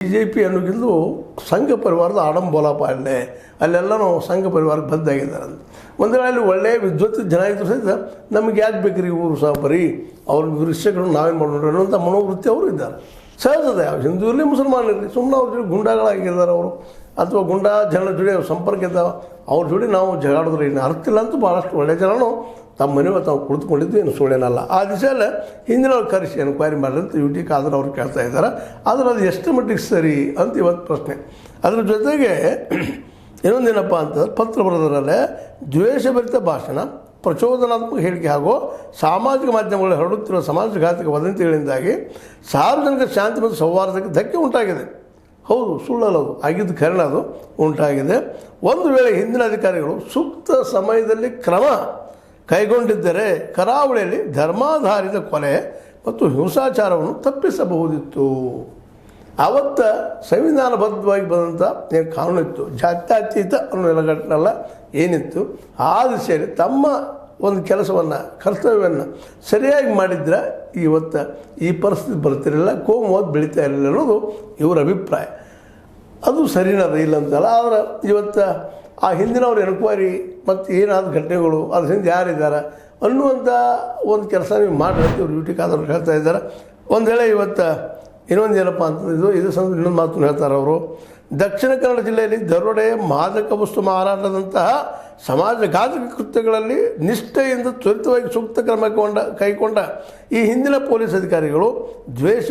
BJP ಅನ್ನೋಕ್ಕಿಂತ ಸಂಘ ಪರಿವಾರದ ಆಡಂಬೋಲ ಪಾಲನೆ ಅಲ್ಲೆಲ್ಲನೂ ಸಂಘ ಪರಿವಾರಕ್ಕೆ ಬದ್ದಾಗಿದ್ದಾರೆ ಅಂತ. ಒಂದು ವೇಳೆ ಅಲ್ಲಿ ಒಳ್ಳೆಯ ವಿದ್ವತ್ ಜನ ಇದ್ರು ಸಹಿತ ನಮಗೆ ಯಾಕೆ ಬೇಕ್ರಿ ಊರು ಸಹ ಬರೀ ಅವ್ರ ವಿಷಯಗಳನ್ನು ನಾವೇನು ಮಾಡೋಣ ಅನ್ನೋಂಥ ಮನೋವೃತ್ತಿ ಅವರು ಇದ್ದಾರೆ. ಸಹಜದ ಹಿಂದೂ ಇರಲಿ ಮುಸಲ್ಮಾನ್ ಇರಲಿ, ಸುಮ್ಮನೆ ಅವ್ರ ಜೊತೆ ಗುಂಡಾಗಳಾಗಿದ್ದಾರೆ ಅವರು, ಅಥವಾ ಗುಂಡಾ ಜನರ ಜೋಡಿ ಸಂಪರ್ಕ ಇದ್ದಾವೆ, ಅವ್ರ ಜೋಡಿ ನಾವು ಜಗಾಡಿದ್ರೆ ಇನ್ನು ಅರ್ಥ ಇಲ್ಲ ಅಂತೂ ಭಾಳಷ್ಟು ಒಳ್ಳೆಯ ಜನನು ತಮ್ಮ ಮನೆ ತಾವು ಕುಳಿತುಕೊಂಡಿದ್ದು ಏನು ಸುಳ್ಳೇನಲ್ಲ. ಆ ದಿಶೆಯಲ್ಲಿ ಹಿಂದಿನವ್ರು ಕರೆಸಿ ಎನ್ಕ್ವೈರಿ ಮಾಡಿರಿ ಅಂತ UT ಖಾದರ್ ಅವ್ರು ಕೇಳ್ತಾ ಇದ್ದಾರೆ. ಆದರೆ ಅದು ಎಷ್ಟು ಮಟ್ಟಿಗೆ ಸರಿ ಅಂತ ಇವತ್ತು ಪ್ರಶ್ನೆ. ಅದ್ರ ಜೊತೆಗೆ ಇನ್ನೊಂದೇನಪ್ಪ ಅಂತಂದ್ರೆ ಪತ್ರ ಬರೆದರಲ್ಲೇ ದ್ವೇಷಭರಿತ ಭಾಷಣ, ಪ್ರಚೋದನಾತ್ಮಕ ಹೇಳಿಕೆ ಹಾಗೂ ಸಾಮಾಜಿಕ ಮಾಧ್ಯಮಗಳಲ್ಲಿ ಹರಡುತ್ತಿರುವ ಸಮಾಜಘಾತಕ ವದಂತಿಗಳಿಂದಾಗಿ ಸಾರ್ವಜನಿಕ ಶಾಂತಿ ಮತ್ತು ಸೌಹಾರ್ದಕ್ಕೆ ಧಕ್ಕೆ ಉಂಟಾಗಿದೆ. ಹೌದು, ಸುಳ್ಳಲ್ಲದು ಆಗಿದ್ದು ಕಾರಣ ಅದು ಉಂಟಾಗಿದೆ. ಒಂದು ವೇಳೆ ಹಿಂದಿನ ಅಧಿಕಾರಿಗಳು ಸೂಕ್ತ ಸಮಯದಲ್ಲಿ ಕ್ರಮ ಕೈಗೊಂಡಿದ್ದರೆ ಕರಾವಳಿಯಲ್ಲಿ ಧರ್ಮಾಧಾರಿತ ಕೊಲೆ ಮತ್ತು ಹಿಂಸಾಚಾರವನ್ನು ತಪ್ಪಿಸಬಹುದಿತ್ತು. ಆವತ್ತ ಸಂವಿಧಾನಬದ್ಧವಾಗಿ ಬಂದಂಥ ಏನು ಕಾನೂನು ಇತ್ತು, ಜಾತ್ಯತೀತ ಅನ್ನೋ ನೆಲಗಟ್ಟನೆಲ್ಲ ಏನಿತ್ತು, ಆ ದಿಶೆಯಲ್ಲಿ ತಮ್ಮ ಒಂದು ಕೆಲಸವನ್ನು ಕರ್ತವ್ಯವನ್ನು ಸರಿಯಾಗಿ ಮಾಡಿದ್ರೆ ಇವತ್ತು ಈ ಪರಿಸ್ಥಿತಿ ಬರ್ತಿರಲಿಲ್ಲ, ಕೋಮುವಾದ ಬೆಳೀತಾ ಇರಲಿಲ್ಲ ಅನ್ನೋದು ಇವರ ಅಭಿಪ್ರಾಯ. ಅದು ಸರಿನದ ಇಲ್ಲ ಅಂತಲ್ಲ. ಆದರೆ ಇವತ್ತು ಆ ಹಿಂದಿನವ್ರ ಎನ್ಕ್ವೈರಿ ಮತ್ತು ಏನಾದ ಘಟನೆಗಳು ಅದ್ರ ಹಿಂದೆ ಯಾರಿದ್ದಾರೆ ಅನ್ನುವಂಥ ಒಂದು ಕೆಲಸ ನೀವು ಮಾಡಿ ಇವ್ರು UT ಖಾದರ್ ಹೇಳ್ತಾ ಇದ್ದಾರೆ. ಒಂದು ವೇಳೆ ಇವತ್ತು ಇನ್ನೊಂದು ಏನಪ್ಪ ಅಂತಂದು ಇದು ಸಂದರ್ಭ ಇನ್ನೊಂದು ಮಾತು ಹೇಳ್ತಾರೆ ಅವರು. ದಕ್ಷಿಣ ಕನ್ನಡ ಜಿಲ್ಲೆಯಲ್ಲಿ ದರೋಡೆ, ಮಾದಕ ವಸ್ತು ಮಾರಾಟದಂತಹ ಸಮಾಜಘಾತಕ ಕೃತ್ಯಗಳಲ್ಲಿ ನಿಷ್ಠೆಯಿಂದ ತ್ವರಿತವಾಗಿ ಸೂಕ್ತ ಕ್ರಮ ಕೈಗೊಂಡ ಈ ಹಿಂದಿನ ಪೊಲೀಸ್ ಅಧಿಕಾರಿಗಳು ದ್ವೇಷ